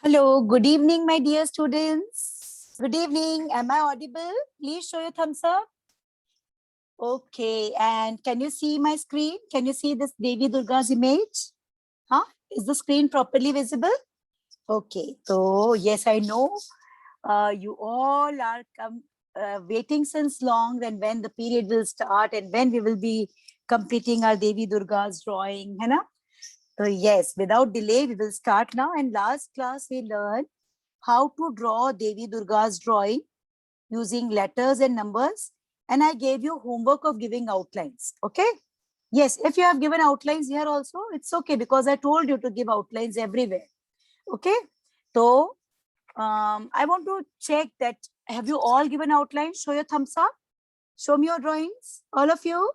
Hello, good evening, my dear students. Good evening. Am I audible? Please show your thumbs up. Okay, and can you see my screen? Can you see this Devi Durga's image? Huh? Is the screen properly visible? Okay, so yes, I know you all are waiting since long and when the period will start and when we will be completing our Devi Durga's drawing, है ना? So yes, without delay, we will start now. And last class we learned how to draw Devi Durga's drawing using letters and numbers. And I gave you homework of giving outlines. Okay. Yes, if you have given outlines here also, it's okay because I told you to give outlines everywhere. Okay. So I want to check that have you all given outlines? Show your thumbs up. Show me your drawings. All of you.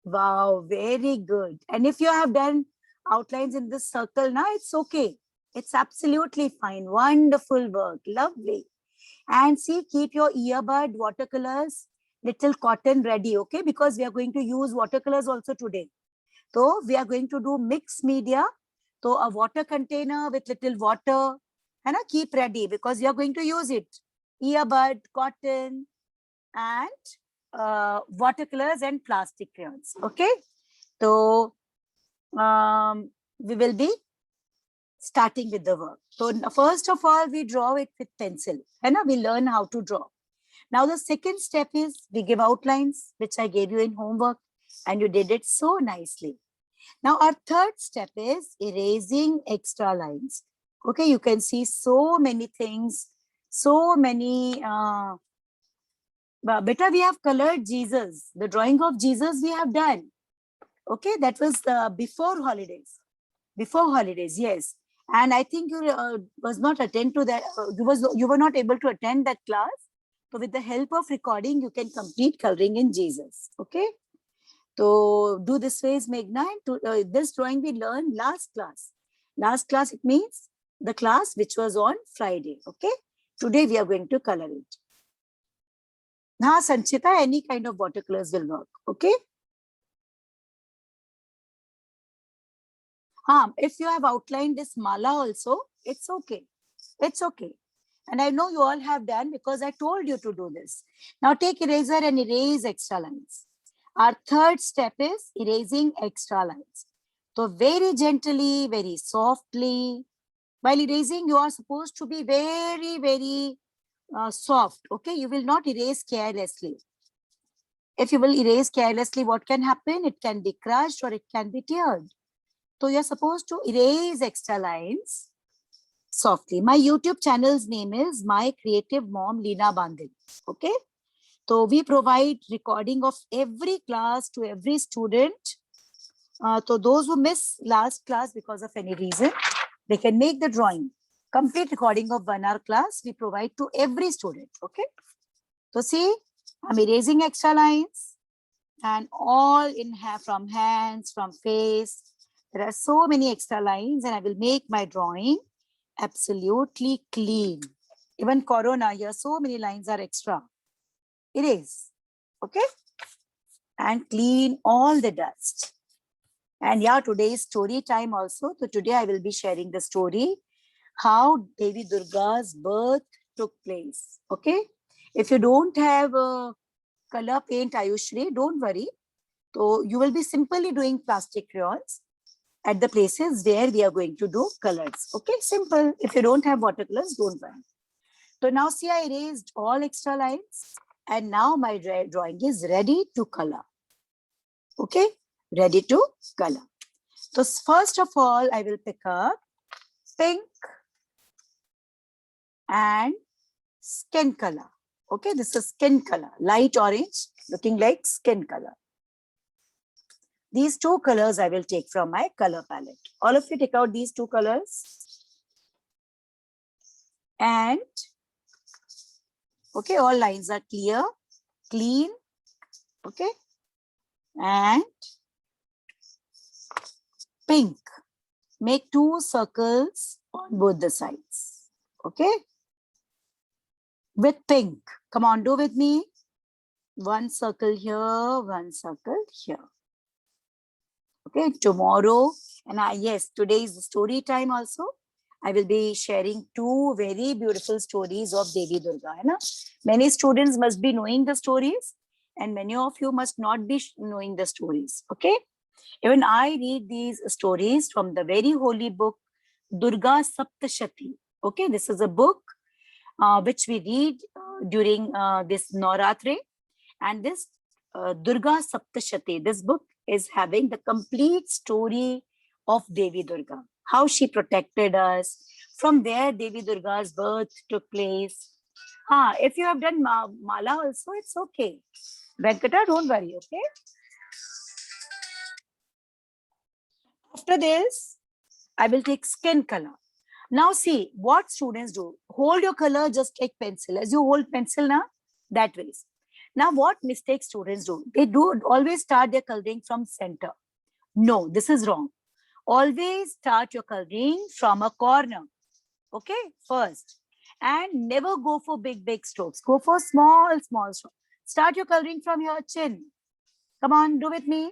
Wow, very good. And if you have done outlines in this circle now, it's okay. It's absolutely fine. Wonderful work. Lovely. And see, keep your earbud, watercolors, little cotton ready, okay? Because we are going to use watercolors also today. So we are going to do mixed media. So a water container with little water, and keep ready because you are going to use it. Earbud, cotton, and watercolors and plastic crayons, okay? So we will be starting with the work. So first of all, we draw it with pencil, and we learn how to draw. Now the second step is we give outlines, which I gave you in homework, and you did it so nicely. Now our third step is erasing extra lines. Okay, you can see so many things, so many. Beta, we have colored Jesus. The drawing of Jesus we have done. Okay, that was before holidays. Before holidays, yes. And I think you was not attend to that. You were not able to attend that class. So with the help of recording, you can complete coloring in Jesus. Okay. So do this phase, Meghna. This drawing we learned last class. Last class, it means the class which was on Friday. Okay. Today we are going to color it. Now, Sanchita, any kind of watercolors will work. Okay. If you have outlined this mala also, it's okay. It's okay. And I know you all have done because I told you to do this. Now take eraser and erase extra lines. Our third step is erasing extra lines. So very gently, very softly. While erasing, you are supposed to be very, very soft. Okay, you will not erase carelessly. If you will erase carelessly, what can happen? It can be crushed or it can be teared. So you're supposed to erase extra lines softly. My YouTube channel's name is My Creative Mom Leena Bandil. Okay. So we provide recording of every class to every student. So those who miss last class because of any reason, they can make the drawing. Complete recording of 1 hour class we provide to every student. Okay. So see, I'm erasing extra lines and all in from hands, from face. There are so many extra lines and I will make my drawing absolutely clean. Even Corona here, so many lines are extra. Erase, okay? And clean all the dust. And yeah, today is story time also. So today I will be sharing the story, how Devi Durga's birth took place, okay? If you don't have a color paint, Ayushri, don't worry. So you will be simply doing plastic crayons at the places where we are going to do colors. Okay, simple. If you don't have watercolors, don't worry. So now see, I erased all extra lines and now my drawing is ready to color. Okay, ready to color. So first of all, I will pick up pink and skin color. Okay, this is skin color, light orange, looking like skin color. These two colors I will take from my color palette. All of you take out these two colors. And, okay, all lines are clear, clean, okay. And pink. Make 2 circles on both the sides, okay. With pink. Come on, do with me. 1 circle here, 1 circle here. Okay, tomorrow, and yes, today is the story time also. I will be sharing two very beautiful stories of Devi Durga. है ना? Many students must be knowing the stories, and many of you must not be knowing the stories. Okay? Even I read these stories from the very holy book Durga Saptashati. Okay, this is a book which we read during this Navratri, and this Durga Saptashati, this book is having the complete story of Devi Durga, how she protected us, from where Devi Durga's birth took place. If you have done Mala also, it's okay. Venkata, don't worry, okay? After this, I will take skin color. Now see what students do. Hold your color just like pencil. As you hold pencil now, that way. Now what mistake students do? They do always start their coloring from center. No, this is wrong. Always start your coloring from a corner. Okay, first. And never go for big strokes. Go for small strokes. Start your coloring from your chin. Come on, do with me.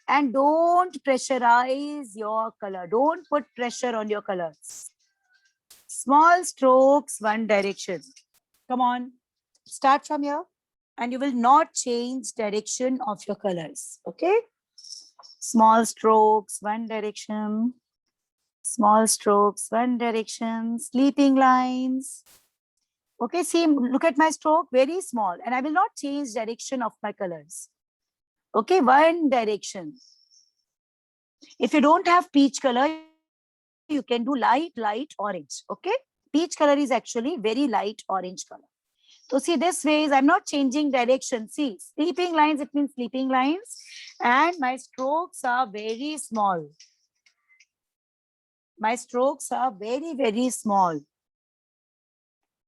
And don't pressurize your color. Don't put pressure on your colors. Small strokes, one direction. Come on, start from here. And you will not change direction of your colors. Okay? Small strokes, one direction. Small strokes, one direction. Sleeping lines. Okay, see, look at my stroke, very small. And I will not change direction of my colors. Okay, one direction. If you don't have peach color, you can do light orange. Okay, peach color is actually very light orange color. So see, this way is I'm not changing direction. See, sleeping lines, it means sleeping lines. And my strokes are very small. My strokes are very small.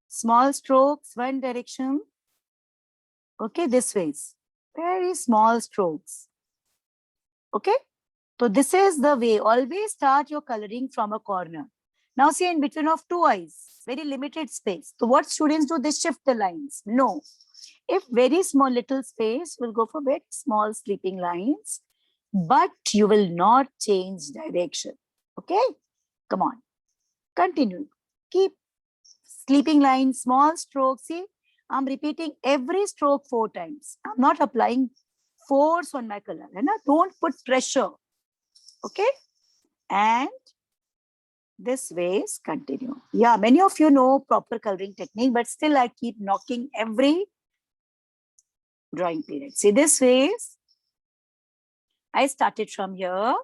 Small strokes, one direction. Okay, this way. Very small strokes. Okay. So this is the way. Always start your coloring from a corner. Now see, in between of two eyes, very limited space. So what students do? They shift the lines. No. If very small little space, will go for very small sleeping lines, but you will not change direction. Okay? Come on. Continue. Keep sleeping lines, small strokes. See, I'm repeating every stroke 4 times. I'm not applying force on my color. Don't put pressure. Okay? And this ways continue. Yeah, many of you know proper coloring technique, but still I keep knocking every drawing period. See, this ways I started from here,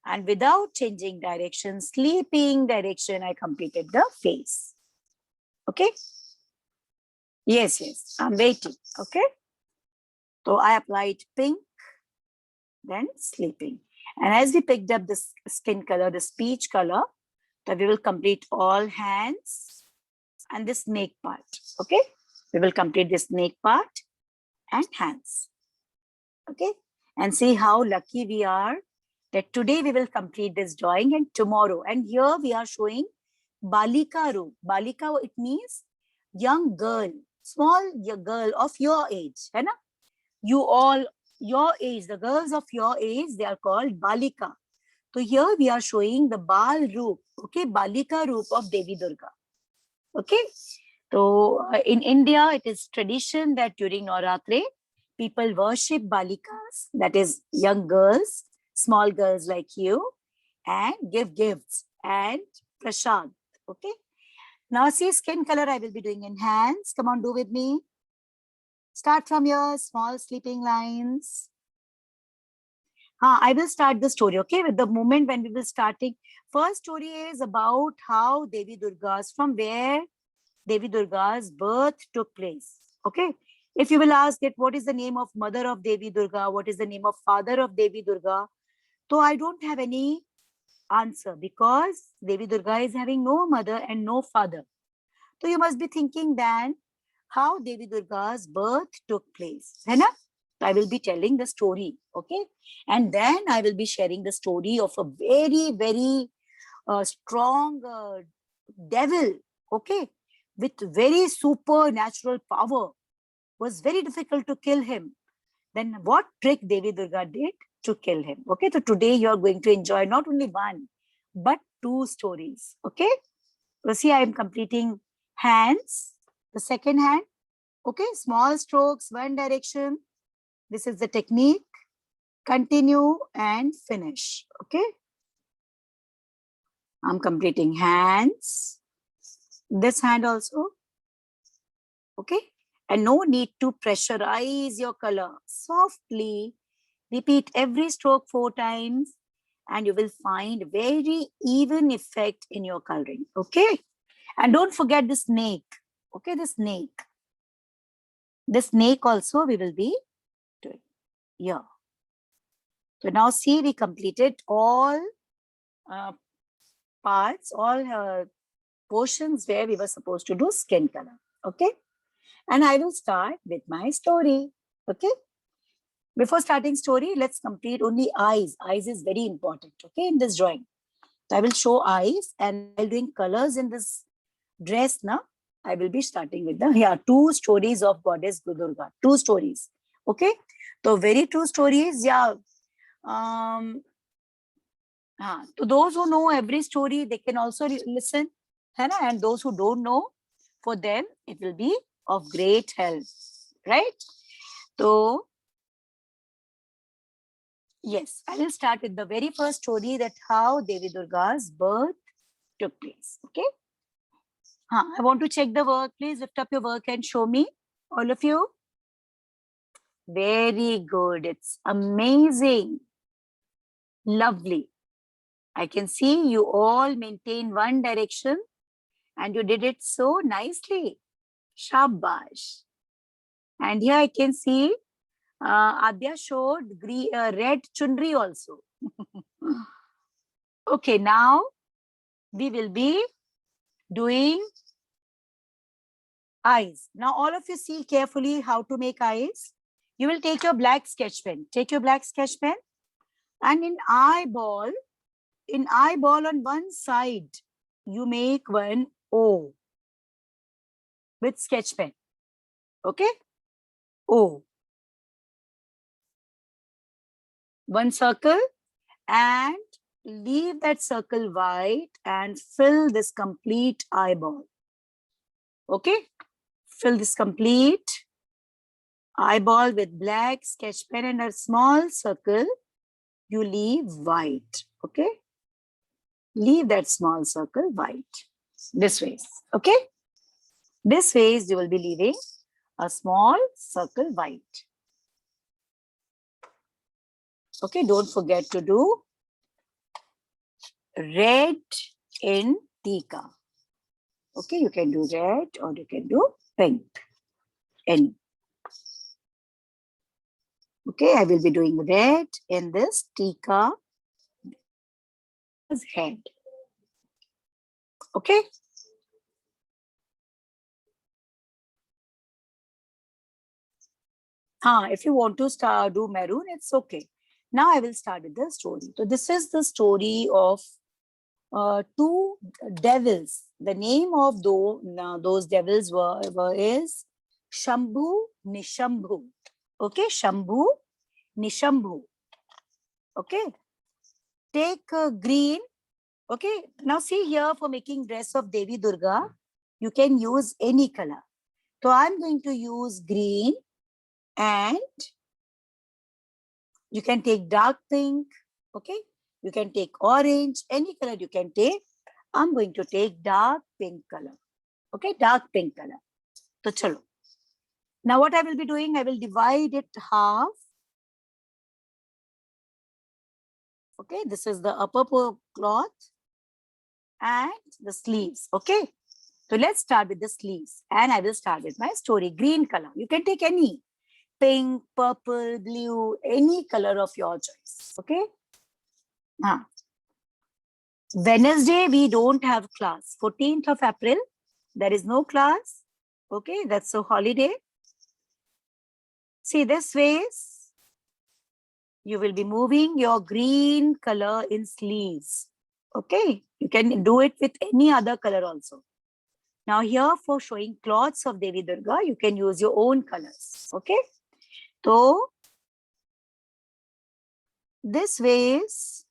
and without changing direction, sleeping direction, I completed the face. Okay? Yes, I'm waiting. Okay? So I applied pink, then sleeping. And as we picked up this skin color, this peach color, so we will complete all hands and the snake part. Okay? We will complete the snake part and hands. Okay? And see how lucky we are that today we will complete this drawing and tomorrow. And here we are showing Balika Roop. Balika, it means young girl, small girl of your age. Hai na? You all, your age, the girls of your age, they are called Balika. So here we are showing the Bal Roop, okay, Balika Roop of Devi Durga. Okay, so in India, it is tradition that during Navratri, people worship Balikas, that is young girls, small girls like you, and give gifts and prasad. Okay, now see skin color I will be doing in hands. Come on, do with me. Start from your small sleeping lines. I will start the story, okay? With the moment when we will starting. First story is about how Devi Durga's, from where Devi Durga's birth took place, okay? If you will ask it, what is the name of mother of Devi Durga? What is the name of father of Devi Durga? So I don't have any answer because Devi Durga is having no mother and no father. So you must be thinking then how Devi Durga's birth took place, है ना? I will be telling the story, okay? And then I will be sharing the story of a very strong devil, okay? With very supernatural power. Was very difficult to kill him. Then what trick Devi Durga did to kill him? Okay, so today you are going to enjoy not only one, but 2 stories, okay? So see, I am completing hands, the second hand. Okay, small strokes, one direction. This is the technique. Continue and finish. Okay, I'm completing hands. This hand also. Okay, and no need to pressurize your color. Softly repeat every stroke 4 times and you will find very even effect in your coloring. Okay, and don't forget the snake. Okay, the snake. The snake also we will be doing. Yeah. So now see, we completed all parts, all portions where we were supposed to do skin color. Okay. And I will start with my story. Okay. Before starting story, let's complete only eyes. Eyes is very important. Okay. In this drawing. So I will show eyes, and while doing colors in this dress now, I will be starting with the 2 stories of goddess Durga. 2 stories. Okay. So very true stories. Yeah. To those who know every story, they can also listen. है ना? And those who don't know, for them, it will be of great help. Right? So, yes, I will start with the very first story, that how Devi Durga's birth took place. Okay? I want to check the work. Please lift up your work and show me, all of you. Very good. It's amazing. Lovely. I can see you all maintain one direction and you did it so nicely. Shabash. And here I can see Adya showed green, red chundri also. Okay, now we will be doing eyes. Now all of you see carefully how to make eyes. You will take your black sketch pen. Take your black sketch pen, and in eyeball on one side, you make one O with sketch pen. Okay? O. One circle, and leave that circle white and fill this complete eyeball. Okay? Fill this complete eyeball with black sketch pen, and a small circle you leave white. Okay? Leave that small circle white. This way. Okay? This way you will be leaving a small circle white. Okay? Don't forget to do red in Tika. Okay? You can do red or you can do pink. Any. Okay, I will be doing red in this Tika head. Okay. If you want to do maroon, it's okay. Now I will start with the story. So this is the story of 2 devils. The name of those devils is Shambhu, Nishambhu. Okay, Shambhu, Nishambhu. Okay. Take green. Okay. Now see here, for making dress of Devi Durga, you can use any color. So I'm going to use green, and you can take dark pink. Okay. You can take orange, any color you can take. I'm going to take dark pink color. Okay. Dark pink color. So chalo. Now what I will be doing, I will divide it half. Okay. This is the upper cloth and the sleeves. Okay. So let's start with the sleeves, and I will start with my story. Green color. You can take any. Pink, purple, blue, any color of your choice. Okay. Wednesday, we don't have class. 14th of April, there is no class. Okay, that's a holiday. See, this ways, you will be moving your green color in sleeves. Okay, you can do it with any other color also. Now here, for showing cloths of Devi Durga, you can use your own colors. Okay, so this ways,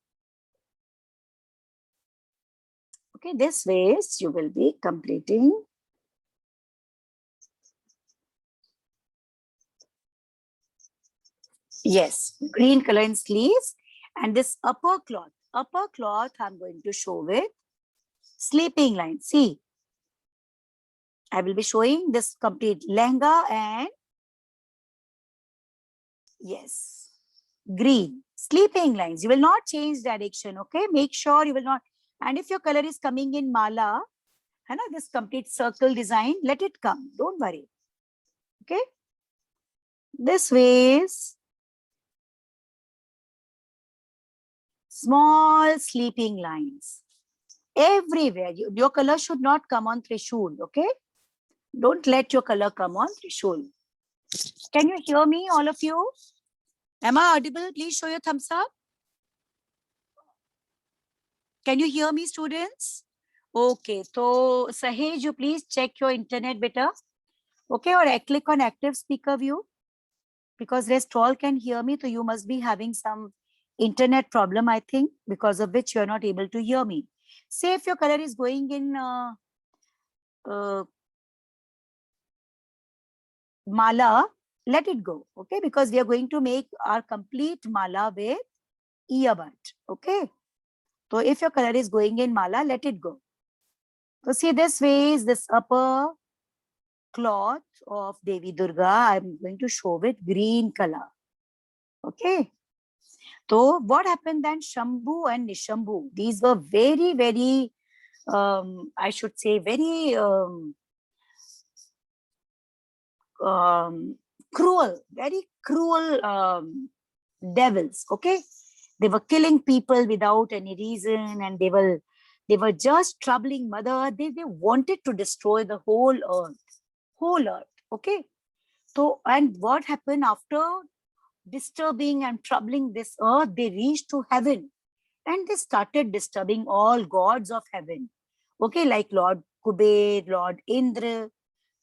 Okay, this ways you will be completing. Yes, green color in sleeves. And this upper cloth I'm going to show with sleeping line. See, I will be showing this complete lehenga and yes, green sleeping lines. You will not change direction. Okay, make sure you will not. And if your color is coming in mala, this complete circle design, let it come. Don't worry. Okay, this ways small sleeping lines everywhere. Your color should not come on Trishul. Okay, don't let your color come on Trishul. Can you hear me, all of you? Am I audible? Please show your thumbs up. Can you hear me, students? Okay, so Sahej, you please check your internet better. Okay, or I click on active speaker view because rest all can hear me. So you must be having some internet problem, I think, because of which you're not able to hear me. Say if your color is going in mala, let it go. Okay, because we are going to make our complete mala with earbud. Okay, so if your color is going in mala, let it go. So see, this way is this upper cloth of Devi Durga. I'm going to show with green color. Okay. So what happened then? Shambhu and Nishambhu. These were very, very, I should say, very very cruel devils. Okay. They were killing people without any reason, and they were just troubling Mother Earth. They wanted to destroy the whole earth. Okay. So, and what happened after disturbing and troubling this earth? They reached to heaven and they started disturbing all gods of heaven. Okay, like Lord Kuber, Lord Indra,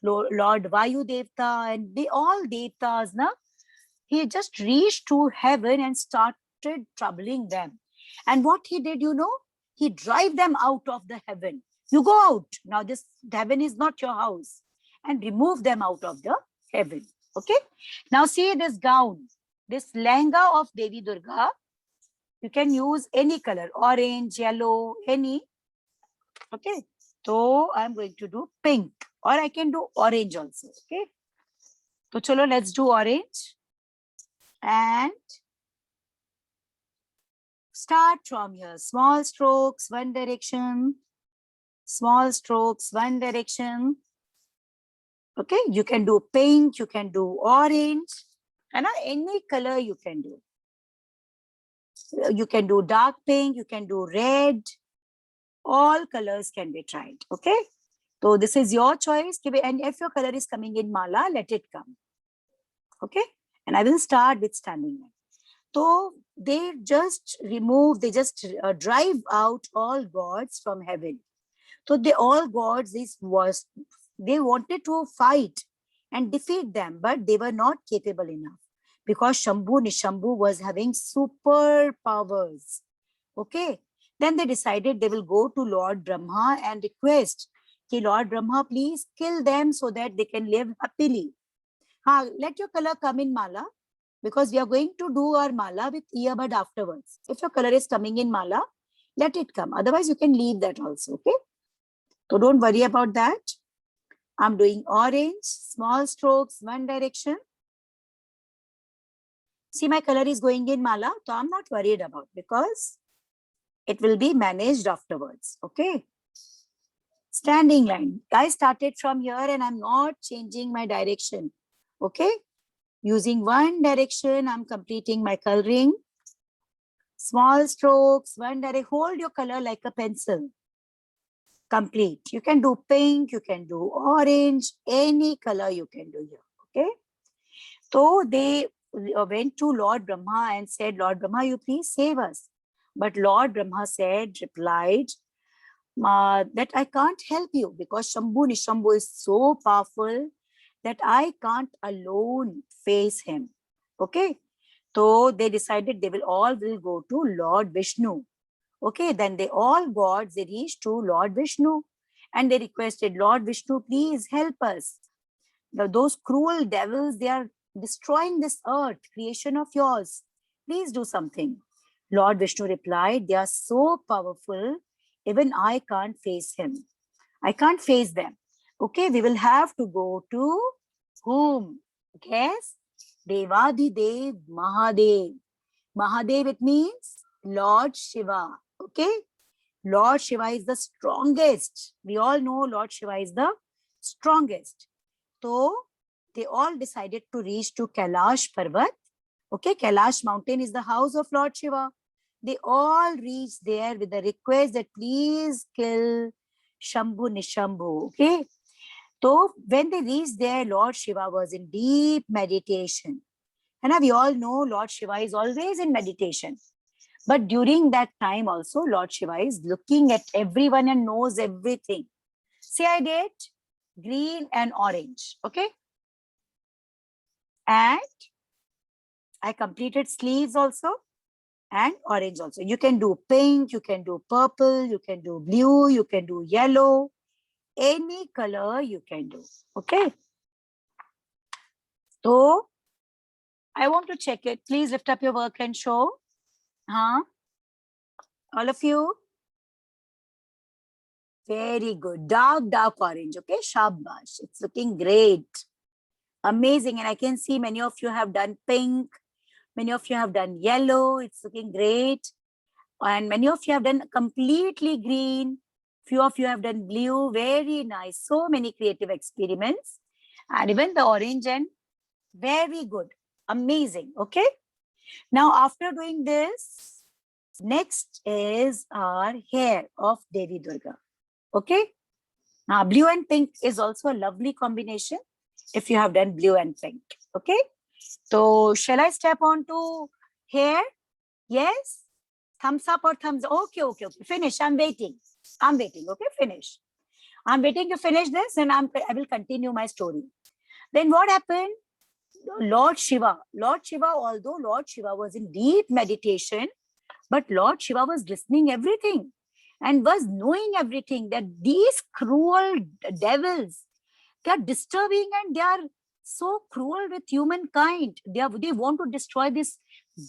Lord Vayu Devta, and they all devtas. Na? He just reached to heaven and started troubling them. And what he did, he drive them out of the heaven. You go out. Now this heaven is not your house. And remove them out of the heaven. Okay. Now see this gown, this lehenga of Devi Durga. You can use any color, orange, yellow, any. Okay. So I'm going to do pink, or I can do orange also. Okay. So chalo, let's do orange. And start from here. Small strokes, one direction. Small strokes, one direction. Okay, you can do pink, you can do orange, and any color you can do. You can do dark pink, you can do red. All colors can be tried. Okay, so this is your choice. And if your color is coming in mala, let it come. Okay, and I will start with standing line. So they just drive out all gods from heaven. So all gods, they wanted to fight and defeat them, but they were not capable enough because Shambhu Nishambhu was having super powers. Okay. Then they decided they will go to Lord Brahma and request, okay, Lord Brahma, please kill them so that they can live happily. Let your color come in mala, because we are going to do our mala with earbud afterwards. If your color is coming in mala, let it come. Otherwise, you can leave that also. Okay. So don't worry about that. I'm doing orange, small strokes, one direction. See, my color is going in mala, so I'm not worried about, because it will be managed afterwards. Okay. Standing line. I started from here and I'm not changing my direction. Okay. Using one direction, I'm completing my coloring. Small strokes, one direction. Hold your color like a pencil. Complete. You can do pink, you can do orange, any color you can do here. Okay. So they went to Lord Brahma and said, Lord Brahma, you please save us. But Lord Brahma replied, that I can't help you because Shambhu Nishambhu is so powerful that I can't alone face him. Okay. So they decided they will all go to Lord Vishnu. Okay, then they all gods, they reached to Lord Vishnu and they requested, Lord Vishnu, please help us. Those cruel devils, they are destroying this earth, creation of yours. Please do something. Lord Vishnu replied, they are so powerful, even I can't face him. I can't face them. Okay, we will have to go to whom? Guess? Devadidev Mahadev. Mahadev, it means Lord Shiva. Okay, Lord Shiva is the strongest. We all know Lord Shiva is the strongest. So they all decided to reach to Kailash Parvat. Okay, Kailash mountain is the house of Lord Shiva. They all reached there with the request that please kill Shambhu Nishambhu. Okay, so when they reached there, Lord Shiva was in deep meditation. And we all know Lord Shiva is always in meditation. But during that time also, Lord Shiva is looking at everyone and knows everything. See, I did green and orange. Okay. And I completed sleeves also and orange also. You can do pink, you can do purple, you can do blue, you can do yellow. Any color you can do. Okay. So I want to check it. Please lift up your work and show. Huh? All of you? Very good. Dark orange. Okay. Shabash. It's looking great. Amazing. And I can see many of you have done pink. Many of you have done yellow. It's looking great. And many of you have done completely green. Few of you have done blue. Very nice. So many creative experiments. And even the orange and very good. Amazing. Okay. Now, after doing this, next is our hair of Devi Durga. Okay. Now, blue and pink is also a lovely combination if you have done blue and pink. Okay. So, shall I step on to hair? Yes. Thumbs up or thumbs up? Okay. Finish. I'm waiting. Okay. Finish. I'm waiting to finish this and I will continue my story. Then what happened? Lord Shiva, although Lord Shiva was in deep meditation, but Lord Shiva was listening everything and was knowing everything that these cruel devils, they are disturbing and they are so cruel with humankind. They want to destroy this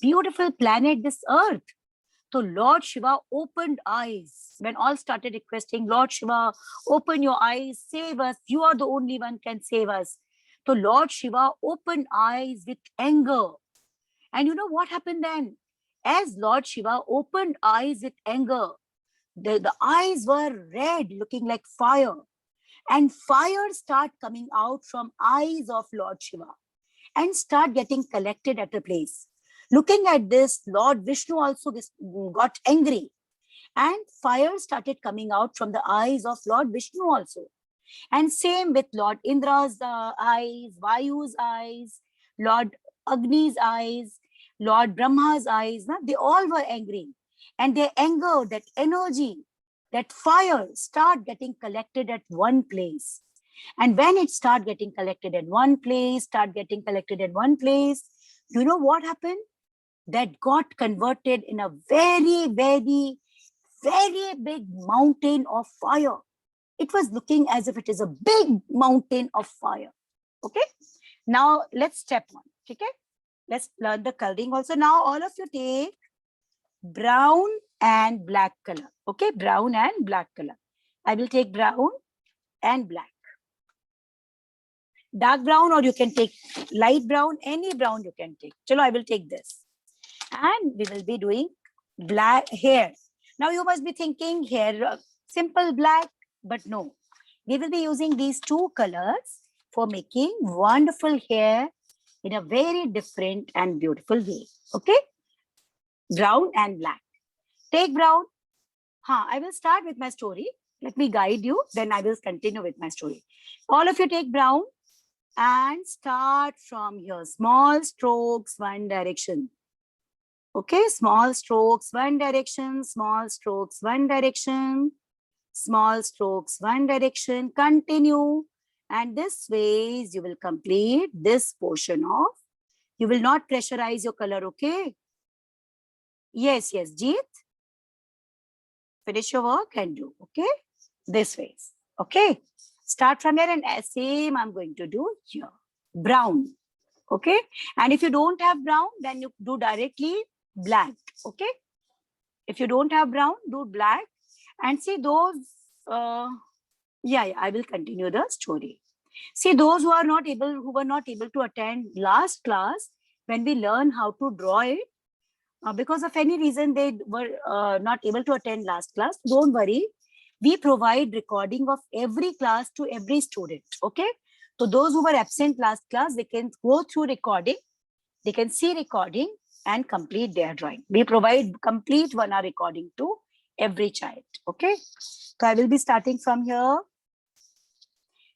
beautiful planet, this earth. So Lord Shiva opened eyes when all started requesting, Lord Shiva, open your eyes, save us. You are the only one can save us. So Lord Shiva opened eyes with anger. And you know what happened then? As Lord Shiva opened eyes with anger, the eyes were red, looking like fire. And fire start coming out from eyes of Lord Shiva and start getting collected at a place. Looking at this, Lord Vishnu also got angry. And fire started coming out from the eyes of Lord Vishnu also. And same with Lord Indra's eyes, Vayu's eyes, Lord Agni's eyes, Lord Brahma's eyes. They all were angry. And their anger, that energy, that fire start getting collected at one place. And when it start getting collected in one place, you know what happened? That got converted in a very, very, very big mountain of fire. It was looking as if it is a big mountain of fire. Okay. Now let's step on. Okay. Let's learn the coloring also. Now all of you take brown and black color. Okay. Brown and black color. I will take brown and black. Dark brown, or you can take light brown, any brown you can take. Chalo, I will take this. And we will be doing black hair. Now you must be thinking hair, simple black, but no. We will be using these two colors for making wonderful hair in a very different and beautiful way. Okay? Brown and black. Take brown. I will start with my story. Let me guide you. Then I will continue with my story. All of you take brown and start from here. Small strokes, one direction. Okay, small strokes, one direction, small strokes, one direction, small strokes, one direction. Continue. And this way you will complete this portion of, you will not pressurize your color, okay? Yes, Jeet. Finish your work and do, okay? This way, okay? Start from here and same I'm going to do here. Brown, okay? And if you don't have brown, then you do directly black, okay? If you don't have brown, do black. And see those, yeah, I will continue the story. See those who were not able to attend last class, when we learn how to draw it, because of any reason they were not able to attend last class, don't worry. We provide recording of every class to every student, okay? So those who were absent last class, they can go through recording, they can see recording and complete their drawing. We provide complete 1 hour recording to every child, okay? So I will be starting from here.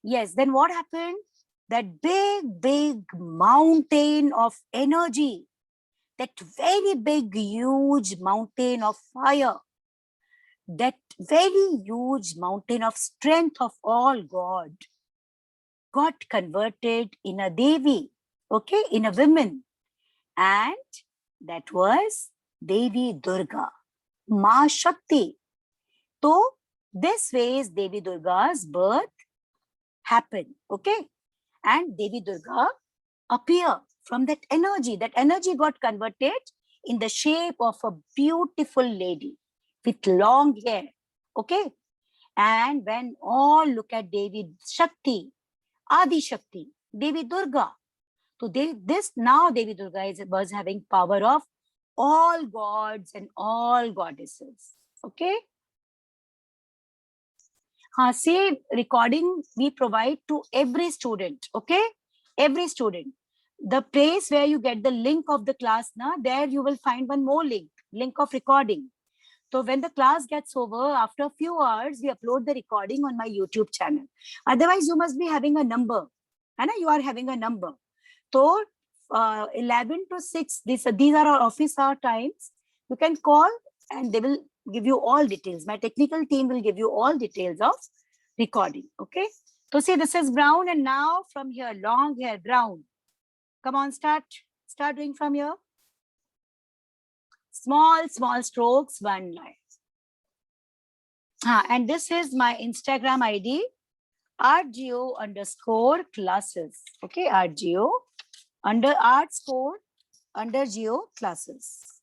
Yes, then what happened? That big mountain of energy, that very big, huge mountain of fire, that very huge mountain of strength of all God, got converted in a Devi, okay, in a woman. And that was Devi Durga, Ma Shakti. So this way is Devi Durga's birth happened, okay? And Devi Durga appear from that energy. That energy got converted in the shape of a beautiful lady with long hair, okay? And when all look at Devi Shakti, Adi Shakti, Devi Durga, so this now Devi Durga was having power of all gods and all goddesses, okay? See, recording we provide to every student, okay? Every student. The place where you get the link of the class, there you will find one more link of recording. So when the class gets over, after a few hours, we upload the recording on my YouTube channel. Otherwise, you must be having a number. And you are having a number. So 11 to 6, these are our office hour times. You can call and they will give you all details. My technical team will give you all details of recording. Okay. So see, this is brown, and now from here, long hair, brown. Come on, start doing from here. Small strokes, one line. And this is my Instagram ID, RGO_classes. Okay, RGO under _Geo classes.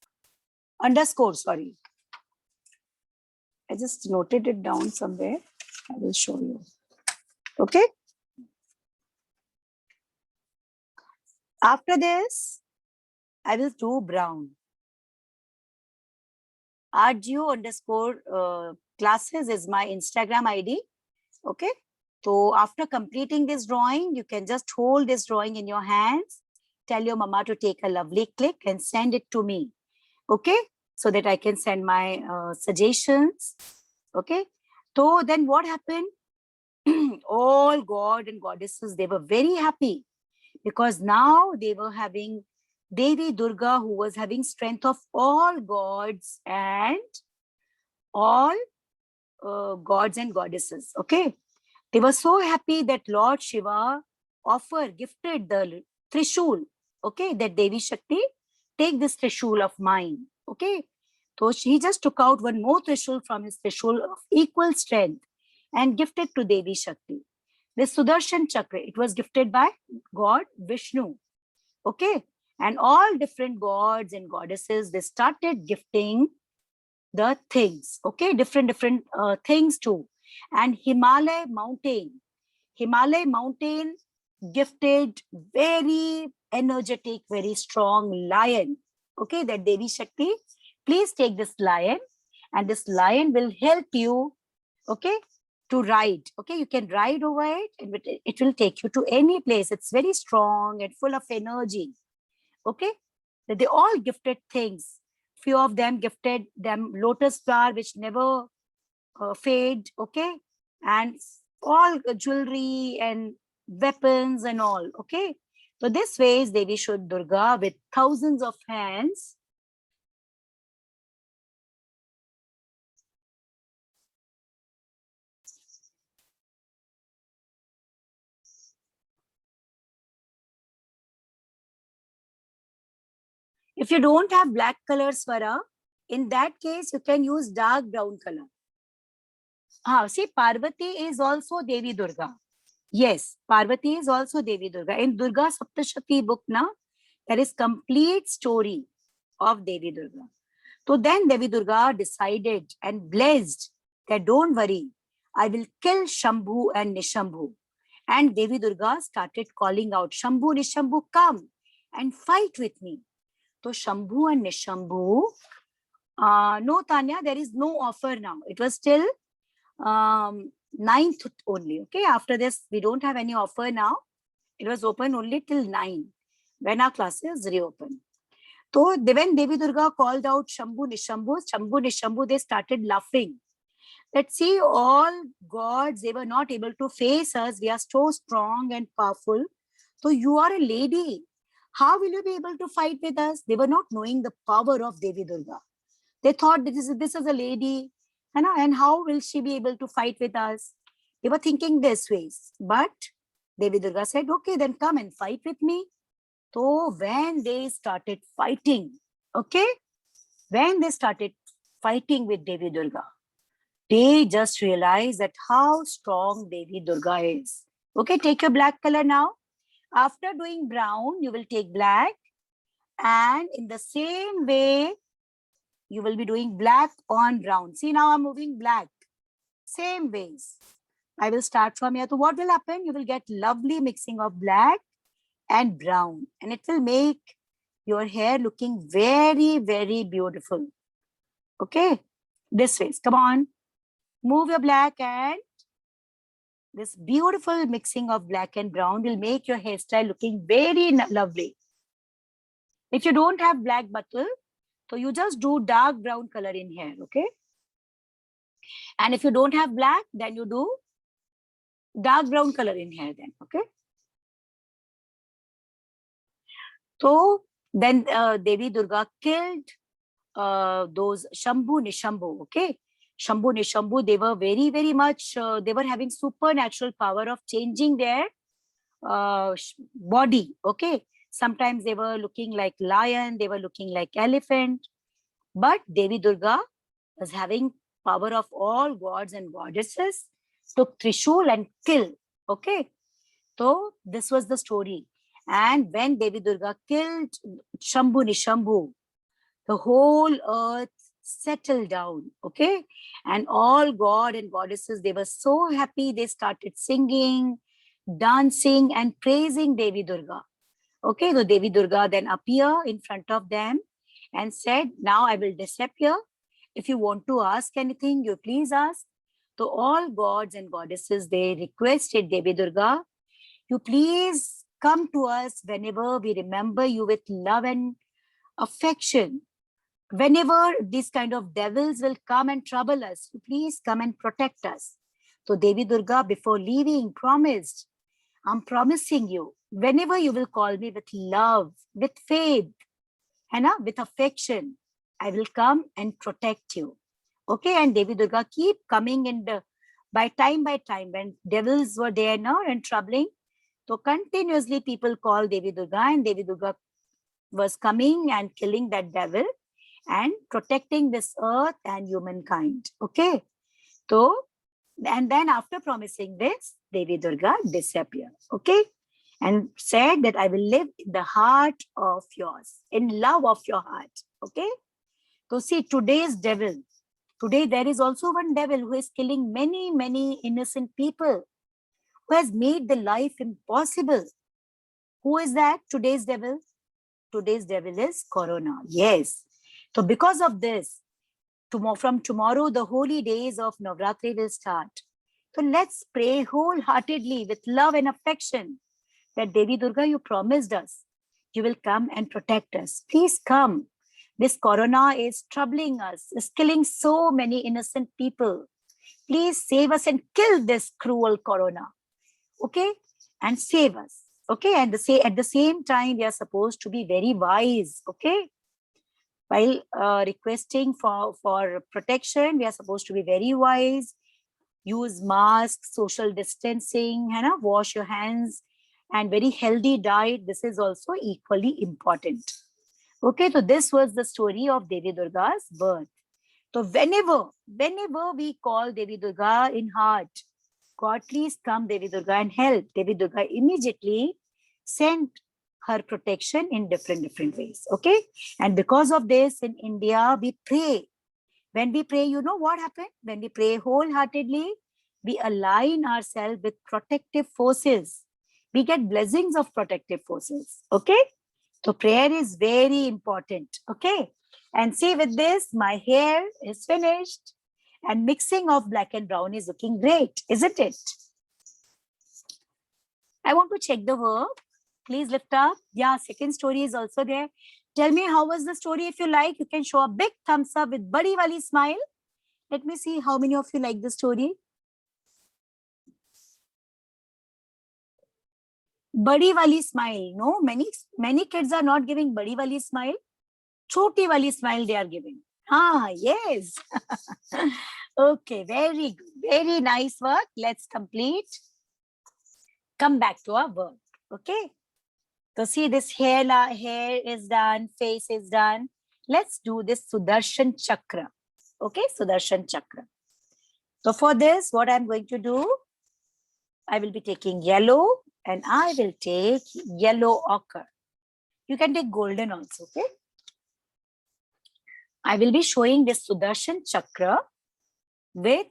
Underscore, sorry. I just noted it down somewhere. I will show you. Okay. After this, I will do brown. RGO_classes is my Instagram ID. Okay. So after completing this drawing, you can just hold this drawing in your hands. Tell your mama to take a lovely click and send it to me. Okay. So that I can send my suggestions. Okay. So then what happened? All God and goddesses, they were very happy because now they were having Devi Durga, who was having strength of all gods and all gods and goddesses. Okay. They were so happy that Lord Shiva gifted the Trishul. Okay. That Devi Shakti, take this Trishul of mine. Okay. So he just took out one more Trishul from his Trishul of equal strength and gifted to Devi Shakti. This Sudarshan Chakra, it was gifted by God Vishnu. Okay. And all different gods and goddesses, they started gifting the things. Okay. Different things too. And Himalaya mountain gifted very energetic, very strong lion. Okay. That Devi Shakti, please take this lion, and this lion will help you, okay, to ride. Okay, you can ride over it and it will take you to any place. It's very strong and full of energy. Okay, they all gifted things. Few of them gifted them lotus flower, which never fade. Okay, and all jewelry and weapons and all. Okay, so this way is Devi Shuddha Durga with thousands of hands. If you don't have black color, Swara, in that case, you can use dark brown color. See, Parvati is also Devi Durga. Yes, Parvati is also Devi Durga. In Durga Saptashati book, na, there is complete story of Devi Durga. So then Devi Durga decided and blessed that don't worry, I will kill Shambhu and Nishambhu. And Devi Durga started calling out, Shambhu, Nishambhu, come and fight with me. So Shambhu and Nishambhu, no Tanya, there is no offer now. It was still 9th only. Okay, after this, we don't have any offer now. It was open only till 9 when our classes reopened. So when Devi Durga called out Shambhu, Nishambhu, they started laughing. Let's see, all gods, they were not able to face us. We are so strong and powerful. So you are a lady. How will you be able to fight with us? They were not knowing the power of Devi Durga. They thought this is a lady, and how will she be able to fight with us? They were thinking this ways. But Devi Durga said, okay, then come and fight with me. So when they started fighting, okay, when they started fighting with Devi Durga, they just realized that how strong Devi Durga is. Okay, take your black color now. After doing brown, you will take black. And in the same way, you will be doing black on brown. See, now I'm moving black. Same ways. I will start from here. So what will happen? You will get lovely mixing of black and brown. And it will make your hair looking very, very beautiful. Okay, this way. Come on. Move your black, and this beautiful mixing of black and brown will make your hairstyle looking very lovely. If you don't have black buttle, so you just do dark brown color in hair, okay? And if you don't have black, then you do dark brown color in hair then, okay? So then Devi Durga killed those Shambhu, Nishambhu, okay? Shambhu, Nishambhu, they were very, very much, they were having supernatural power of changing their body, okay? Sometimes they were looking like lion, they were looking like elephant. But Devi Durga was having power of all gods and goddesses, took Trishul and kill, okay? So this was the story. And when Devi Durga killed Shambhu, Nishambhu, the whole earth settled down, okay? And all god and goddesses, they were so happy. They started singing, dancing and praising Devi Durga. Okay, so Devi Durga then appeared in front of them and said, now I will disappear. If you want to ask anything, you please ask. So all gods and goddesses, they requested Devi Durga, you please come to us whenever we remember you with love and affection. Whenever these kind of devils will come and trouble us, you please come and protect us. So Devi Durga, before leaving, promised, I'm promising you, whenever you will call me with love, with faith, and with affection, I will come and protect you. Okay, and Devi Durga keep coming in by time when devils were there now and troubling. So continuously people call Devi Durga, and Devi Durga was coming and killing that devil and protecting this earth and humankind. Okay, so and then after promising this, Devi Durga disappeared. Okay, and said that I will live in the heart of yours, in love of your heart. Okay, so see, today's devil, today there is also one devil who is killing many, many innocent people, who has made the life impossible. Who is that? Today's devil. Today's devil is Corona. Yes. So because of this, from tomorrow, the holy days of Navratri will start. So let's pray wholeheartedly with love and affection that Devi Durga, you promised us, you will come and protect us. Please come. This Corona is troubling us, is killing so many innocent people. Please save us and kill this cruel Corona. Okay? And save us. Okay? And at the same time, we are supposed to be very wise. Okay? While requesting for protection, we are supposed to be very wise. Use masks, social distancing, wash your hands, and very healthy diet. This is also equally important. Okay, so this was the story of Devi Durga's birth. So whenever we call Devi Durga in heart, God, please come, Devi Durga, and help. Devi Durga immediately sent her protection in different ways. Okay. And because of this, in India, we pray. When we pray, you know what happened? When we pray wholeheartedly, we align ourselves with protective forces. We get blessings of protective forces. Okay. So prayer is very important. Okay. And see, with this, my hair is finished and mixing of black and brown is looking great, isn't it? I want to check the verb. Please lift up. Yeah, second story is also there. Tell me, how was the story? If you like, you can show a big thumbs up with Badi Wali smile. Let me see how many of you like the story. Badi Wali smile. No, many kids are not giving Badi Wali smile. Choti Wali smile they are giving. Ah, yes. Okay, very good. Very nice work. Let's complete. Come back to our work. Okay. So see, this hair is done, face is done. Let's do this Sudarshan Chakra. Okay, Sudarshan Chakra. So for this, what I'm going to do, I will be taking yellow and I will take yellow ochre. You can take golden also, okay? I will be showing this Sudarshan Chakra with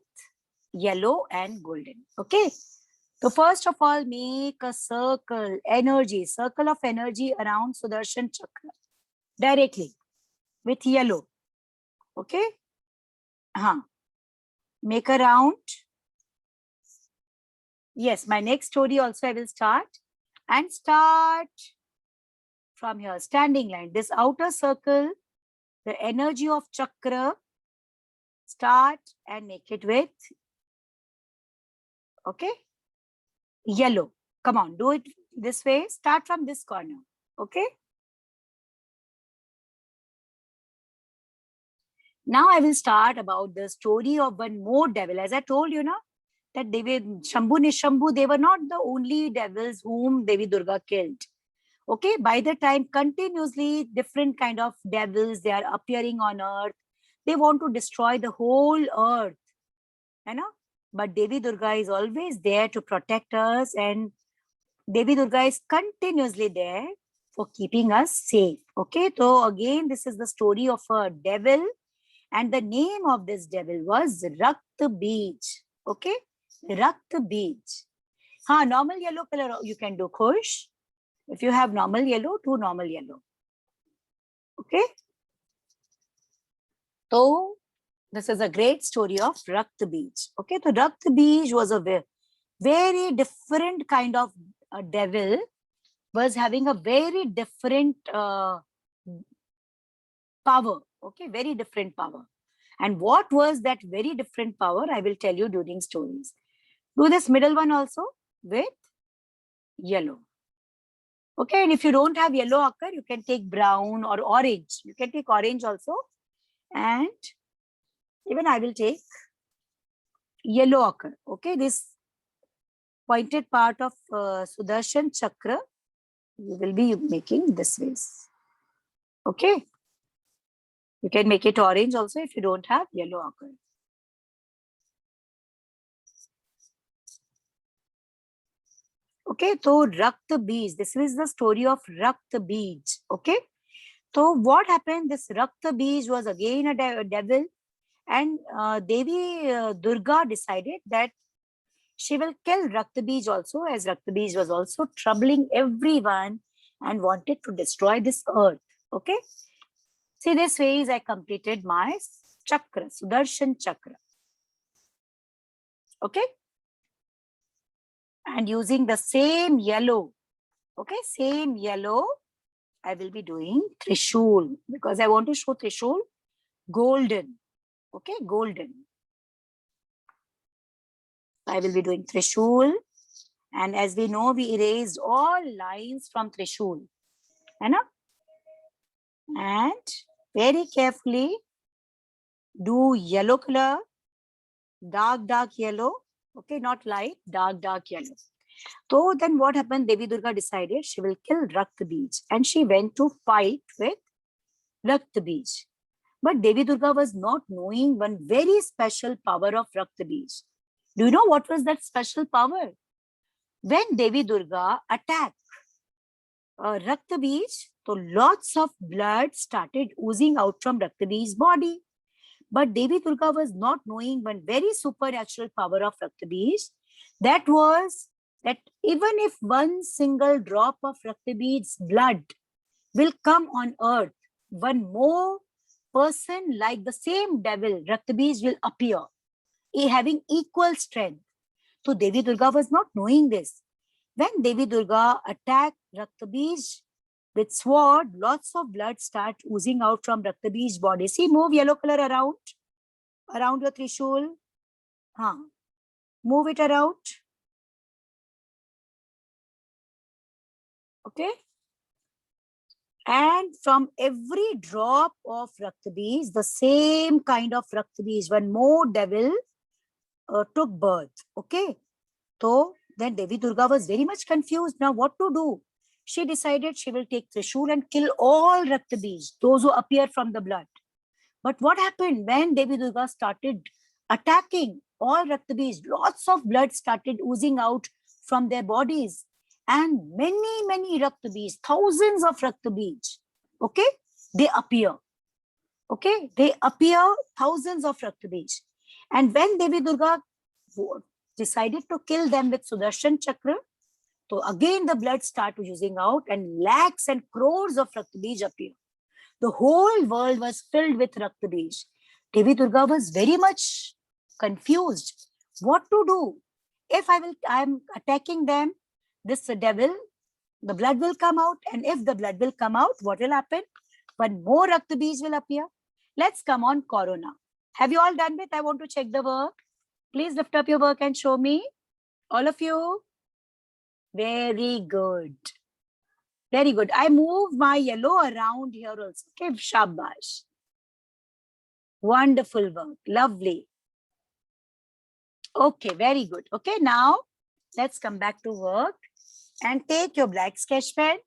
yellow and golden, okay? So first of all, make a circle of energy around Sudarshan Chakra directly with yellow, okay? Make a round. Yes, my next story also I will start from here, standing line. This outer circle, the energy of chakra, start and make it with, okay, yellow. Come on, do it this way. Start from this corner, okay? Now I will start about the story of one more devil. As I told you, that they were Shambhu Nishambhu, they were not the only devils whom Devi Durga killed. Okay, by the time continuously different kind of devils, they are appearing on earth. They want to destroy the whole earth, but Devi Durga is always there to protect us, and Devi Durga is continuously there for keeping us safe. Okay, so again, this is the story of a devil, and the name of this devil was Rakt Bij. Okay, Rakt Bij. Normal yellow color you can do, Khush. If you have normal yellow, do normal yellow. Okay. So this is a great story of Rakt Bij. Okay, so Rakt Bij was a very different kind of devil, was having a very different power. Okay, very different power. And what was that very different power? I will tell you during stories. Do this middle one also with yellow. Okay, and if you don't have yellow ochre, you can take brown or orange. You can take orange also. And even I will take yellow ochre. Okay, this pointed part of Sudarshan Chakra, you will be making this ways. Okay. You can make it orange also if you don't have yellow ochre. Okay, so Rakt Bij, this is the story of Rakt Bij. Okay, so what happened? This Rakt Bij was again a devil, and Devi Durga decided that she will kill Rakt Bij also, as Rakt Bij was also troubling everyone and wanted to destroy this earth. Okay, see, this way I completed my chakra, Sudarshan Chakra. Okay. And using the same yellow, okay, same yellow, I will be doing Trishul, because I want to show Trishul golden, okay, golden. I will be doing Trishul, and as we know, we erased all lines from Trishul, and very carefully do yellow color, dark yellow, okay, not light, dark yellow. So then what happened? Devi Durga decided she will kill Rakt Bij, and she went to fight with Rakt Bij. But Devi Durga was not knowing one very special power of Rakta Bij. Do you know what was that special power? When Devi Durga attacked Rakta Bij, so lots of blood started oozing out from Rakta Bij's body. But Devi Durga was not knowing one very supernatural power of Rakta Bij. That was that even if one single drop of Rakta Bij's blood will come on earth, one more person like the same devil, Rakta Bij, will appear, having equal strength. So Devi Durga was not knowing this. When Devi Durga attacked Rakta Bij with sword, lots of blood start oozing out from Rakta Bij's body. See, move yellow color around your Trishul. Move it around. Okay. And from every drop of Rakta Bij, the same kind of Rakta Bij, one more devil took birth. Okay. So then Devi Durga was very much confused. Now what to do? She decided she will take Trishul and kill all Rakta Bij, those who appear from the blood. But what happened when Devi Durga started attacking all Rakta Bij? Lots of blood started oozing out from their bodies. And many Rakta Bij, thousands of Rakta Bij, okay, they appear. Okay, they appear, thousands of Rakta Bij. And when Devi Durga decided to kill them with Sudarshan Chakra, so again the blood started oozing out and lakhs and crores of Rakta Bij appear. The whole world was filled with Rakta Bij. Devi Durga was very much confused. What to do? If I'm attacking them, this devil, the blood will come out. And if the blood will come out, what will happen? One more Rakta Bij will appear. Let's come on Corona. Have you all done it? I want to check the work. Please lift up your work and show me. All of you. Very good. Very good. I move my yellow around here also. Okay, shabash. Wonderful work. Lovely. Okay, very good. Okay, now let's come back to work and take your black sketch pen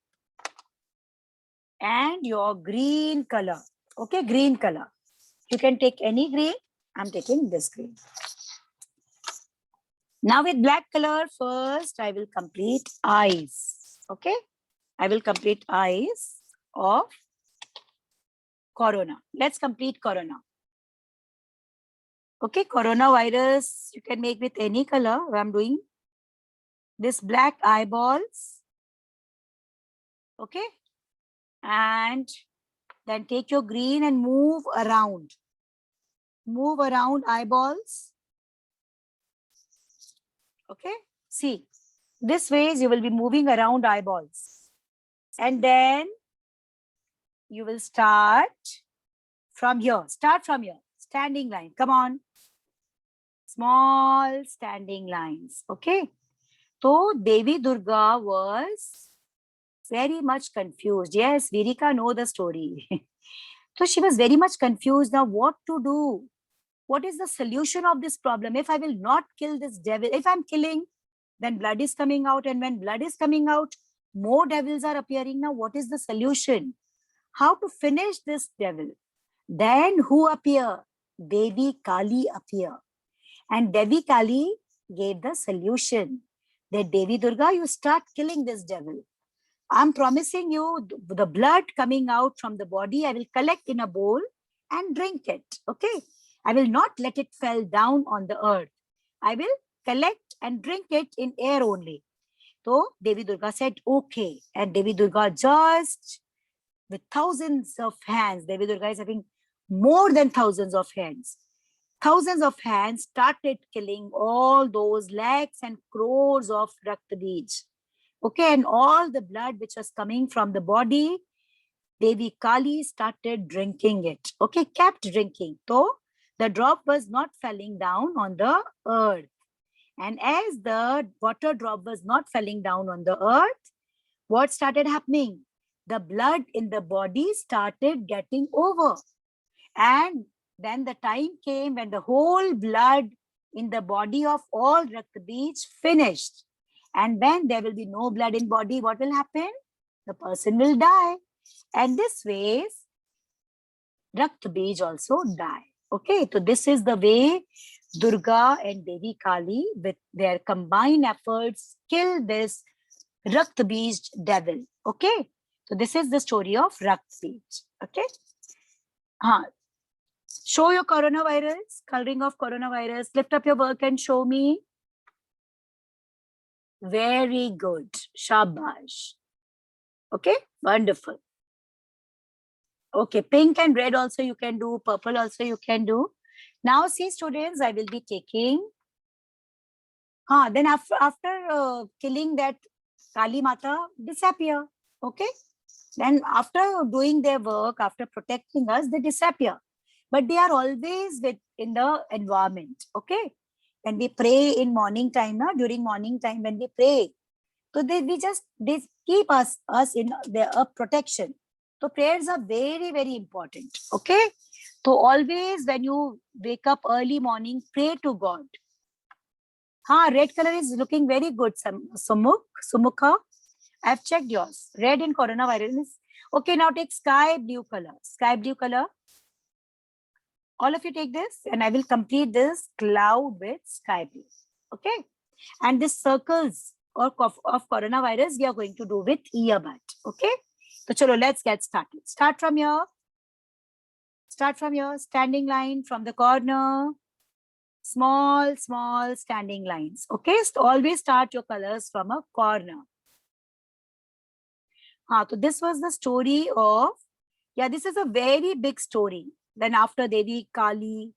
and your green color. Okay, green color. You can take any green. I'm taking this green. Now with black color, first I will complete eyes. Okay, I will complete eyes of Corona. Let's complete Corona. Okay, coronavirus, you can make with any color. I'm doing this black eyeballs. Okay, and then take your green and move around. Move around eyeballs. Okay, see, this way you will be moving around eyeballs. And then you will start from here. Start from here. Standing line. Come on. Small standing lines. Okay. So Devi Durga was very much confused. Yes, Virika know the story. So she was very much confused. Now what to do? What is the solution of this problem? If I will not kill this devil, if I'm killing, then blood is coming out. And when blood is coming out, more devils are appearing. Now what is the solution? How to finish this devil? Then who appear? Devi Kali appear. And Devi Kali gave the solution that Devi Durga, you start killing this devil. I'm promising you the blood coming out from the body, I will collect in a bowl and drink it. Okay. I will not let it fall down on the earth. I will collect and drink it in air only. So Devi Durga said, okay. And Devi Durga just with thousands of hands, Devi Durga is having more than thousands of hands. Thousands of hands started killing all those lakhs and crores of Rakta Bij. Okay, and all the blood which was coming from the body, Devi Kali started drinking it. Okay, kept drinking. So the drop was not falling down on the earth. And as the water drop was not falling down on the earth, what started happening? The blood in the body started getting over. And then the time came when the whole blood in the body of all Rakta Bij finished. And when there will be no blood in body, what will happen? The person will die. And this way, Rakt Bij also die. Okay, so this is the way Durga and Devi Kali, with their combined efforts, kill this Rakt Bij devil. Okay, so this is the story of Rakt Bij. Okay, show your coronavirus, coloring of coronavirus. Lift up your work and show me. Very good. Shabash. Okay, wonderful. Okay, pink and red also you can do, purple also you can do. Now see students, I will be taking. Then after killing that Kali Mata, disappear. Okay. Then after doing their work, after protecting us, they disappear. But they are always in the environment. Okay. When we pray in morning time, during morning time when we pray, so they keep us in their protection. So prayers are very, very important. Okay. So always when you wake up early morning, pray to God. Red color is looking very good, Sumukha. I've checked yours. Red in coronavirus. Okay, now take sky blue color. Sky blue color. All of you take this and I will complete this cloud with sky blue. Okay. And this circles of coronavirus we are going to do with earbud. Okay. So chalo, let's get started. Start from your standing line from the corner. Small standing lines. Okay. So always start your colors from a corner. So this was the story of, this is a very big story. Then after Devi Kali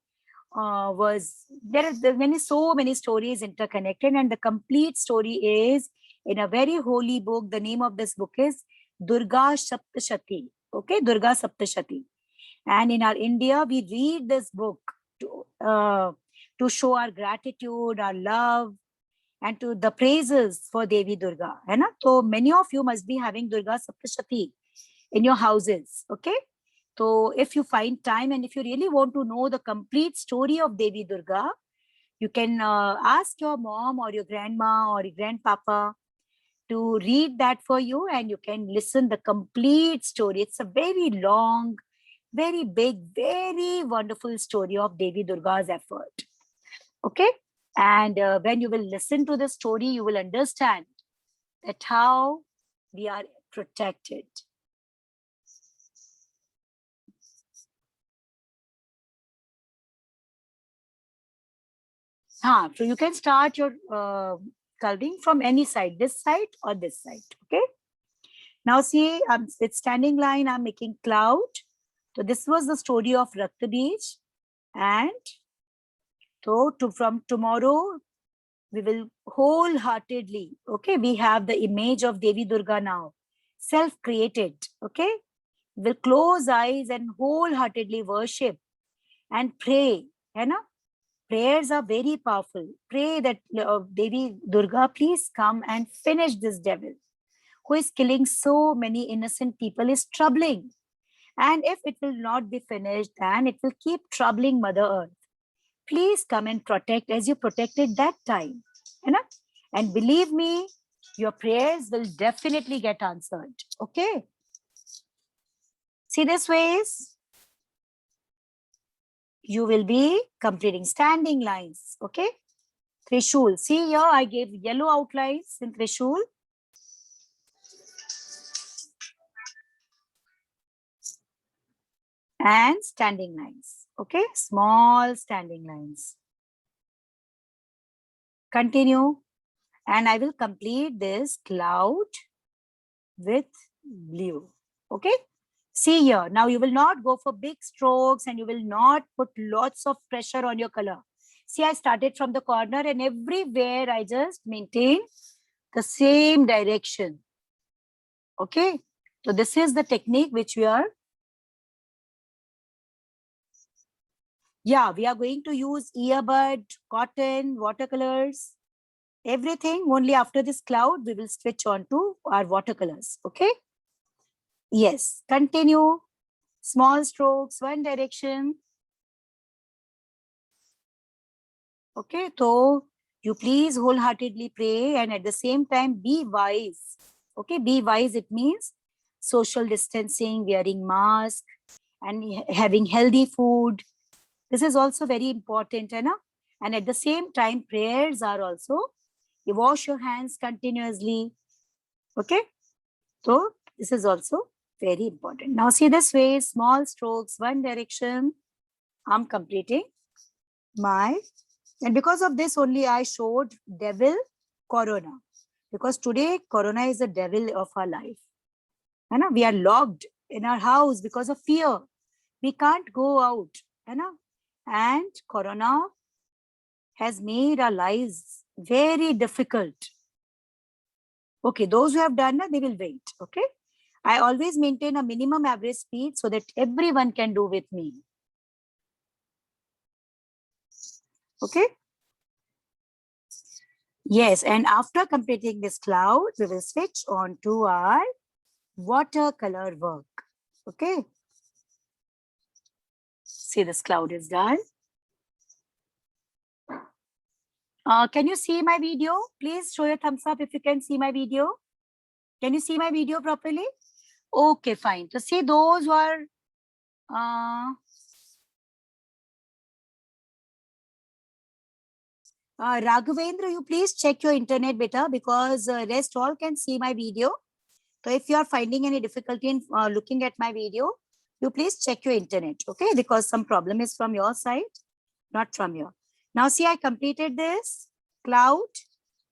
there are so many stories interconnected, and the complete story is in a very holy book. The name of this book is Durga Saptashati. Okay, Durga Saptashati. And in our India, we read this book to show our gratitude, our love, and to the praises for Devi Durga. So many of you must be having Durga Saptashati in your houses. Okay. So if you find time and if you really want to know the complete story of Devi Durga, you can ask your mom or your grandma or your grandpapa to read that for you, and you can listen the complete story. It's a very long, very big, very wonderful story of Devi Durga's effort. Okay. And when you will listen to the story, you will understand that how we are protected. So you can start your coloring from any side, this side or this side. Okay. Now see, with standing line, I'm making cloud. So this was the story of Rakt Bij. And so from tomorrow, we will wholeheartedly, okay, we have the image of Devi Durga now, self-created, okay? We'll close eyes and wholeheartedly worship and pray, Prayers are very powerful. Pray that Devi Durga, please come and finish this devil who is killing so many innocent people, is troubling. And if it will not be finished, then it will keep troubling Mother Earth. Please come and protect as you protected that time. And believe me, your prayers will definitely get answered. Okay. See this ways? You will be completing standing lines. Okay. Trishul. See here, I gave yellow outlines in Trishul. And standing lines. Okay. Small standing lines. Continue. And I will complete this cloud with blue. Okay. See here, now you will not go for big strokes and you will not put lots of pressure on your color. See, I started from the corner and everywhere I just maintain the same direction. Okay. So this is the technique which we are. We are going to use earbud, cotton, watercolors, everything. Only after this cloud, we will switch on to our watercolors. Okay. Yes, continue. Small strokes, one direction. Okay, so you please wholeheartedly pray and at the same time be wise. Okay, be wise. It means social distancing, wearing mask, and having healthy food. This is also very important, you know? And at the same time, prayers are also, you wash your hands continuously. Okay. So this is also very important. Now see this way, small strokes, one direction. I'm completing my, and because of this only I showed devil corona, because today corona is the devil of our life. You know, we are locked in our house because of fear. We can't go out, you know, and corona has made our lives very difficult. Okay, those who have done that, they will wait. Okay. I always maintain a minimum average speed so that everyone can do with me. Okay. Yes, and after completing this cloud, we will switch on to our watercolor work. Okay. See, this cloud is done. Can you see my video? Please show your thumbs up if you can see my video. Can you see my video properly? Okay, fine. So see those who are Raghavendra, you please check your internet better, because rest all can see my video. So if you are finding any difficulty in looking at my video, you please check your internet, okay? Because some problem is from your side, not from your. Now see, I completed this cloud,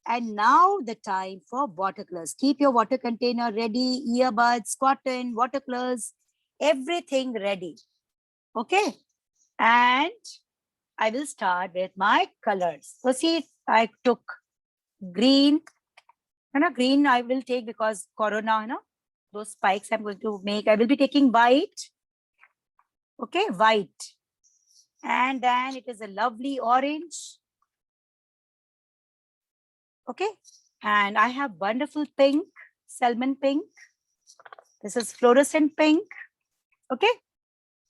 and now the time for watercolors. Keep your water container ready, earbuds, cotton, watercolors, everything ready, okay? And I will start with my colors. So see, I took green. Green I will take because corona, those spikes I'm going to make. I will be taking white. Okay, white. And then it is a lovely orange. Okay. And I have wonderful pink, salmon pink. This is fluorescent pink. Okay.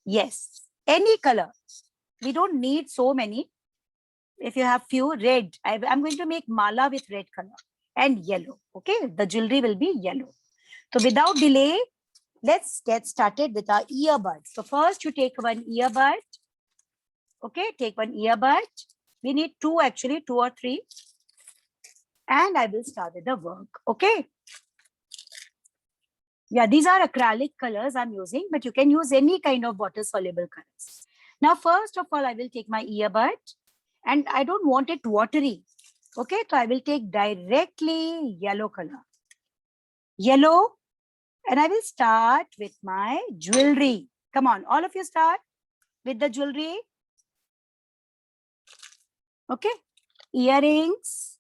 Yes. Any color. We don't need so many. If you have few, red. I'm going to make mala with red color and yellow. Okay. The jewelry will be yellow. So without delay, let's get started with our earbuds. So first you take one earbud. Okay. Take one earbud. We need two, actually, two or three. And I will start with the work. Okay. Yeah, these are acrylic colors I'm using, but you can use any kind of water soluble colors. Now, first of all, I will take my earbud, and I don't want it watery. Okay, so I will take directly yellow color. Yellow, and I will start with my jewelry. Come on, all of you start with the jewelry. Okay, earrings.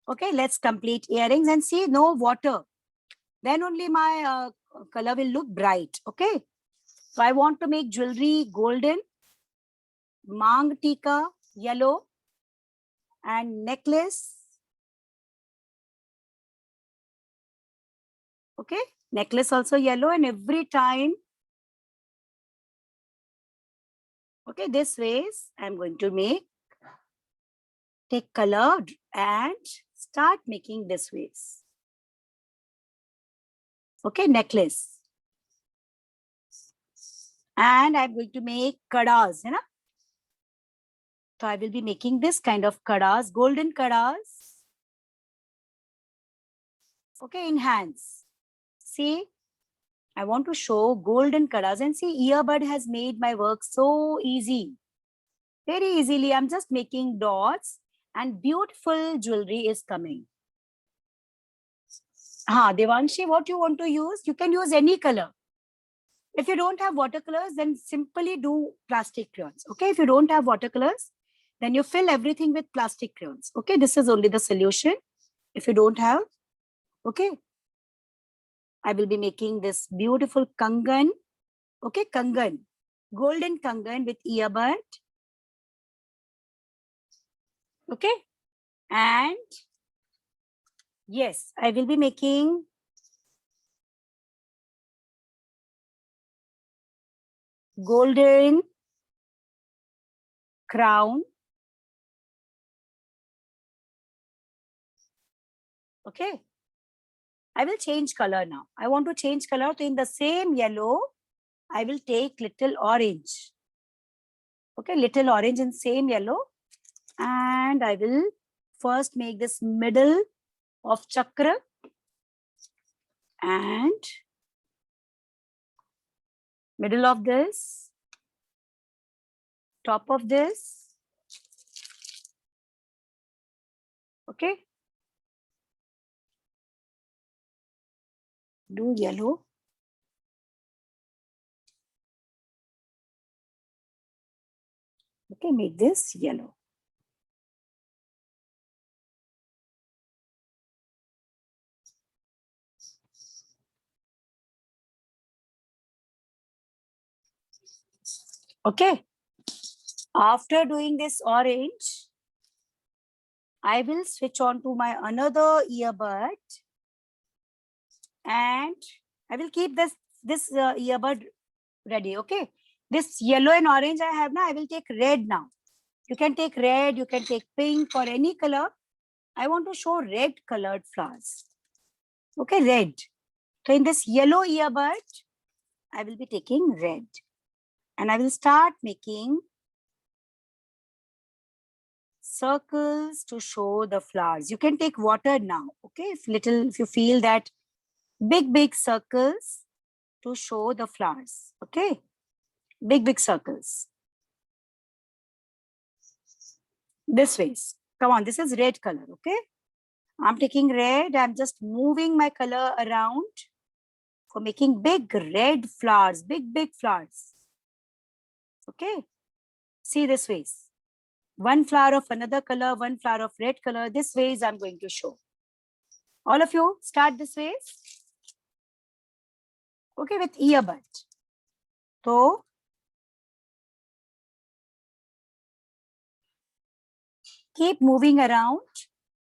Okay, let's complete earrings and see, no water. Then only my color will look bright. Okay. So I want to make jewelry golden, mang tika, yellow, and necklace. Okay. Necklace also yellow, and every time. Okay. This ways I'm going to take color and start making this ways. Okay. Necklace. And I'm going to make kadas, you know. So I will be making this kind of kadas, golden kadas. Okay, in hands. See, I want to show golden kadas, and see, earbud has made my work so easy. Very easily, I'm just making dots and beautiful jewelry is coming. Devanshi, what you want to use? You can use any color. If you don't have watercolors, then simply do plastic crayons. Okay, if you don't have watercolors, then you fill everything with plastic crayons. Okay, this is only the solution. If you don't have, okay, I will be making this beautiful kangan. Okay, kangan, golden kangan with earbud. Okay, and yes, I will be making golden crown. Okay, I will change color now. I want to change color to in the same yellow. I will take little orange. Okay, little orange and same yellow. And I will first make this middle of chakra and middle of this, top of this. Okay. Do yellow. Okay, make this yellow. Okay. After doing this orange, I will switch on to my another earbud and I will keep this earbud ready. Okay. This yellow and orange I have now, I will take red now. You can take red, you can take pink or any color. I want to show red colored flowers. Okay, red. So in this yellow earbud, I will be taking red. And I will start making circles to show the flowers. You can take water now, okay? If you feel that big circles to show the flowers, okay? Big circles. This way. Come on, this is red color, okay? I'm taking red. I'm just moving my color around for making big red flowers, big flowers. Okay? See this ways. One flower of another color, one flower of red color. This ways I'm going to show. All of you start this way. Okay, with earbud. So, keep moving around.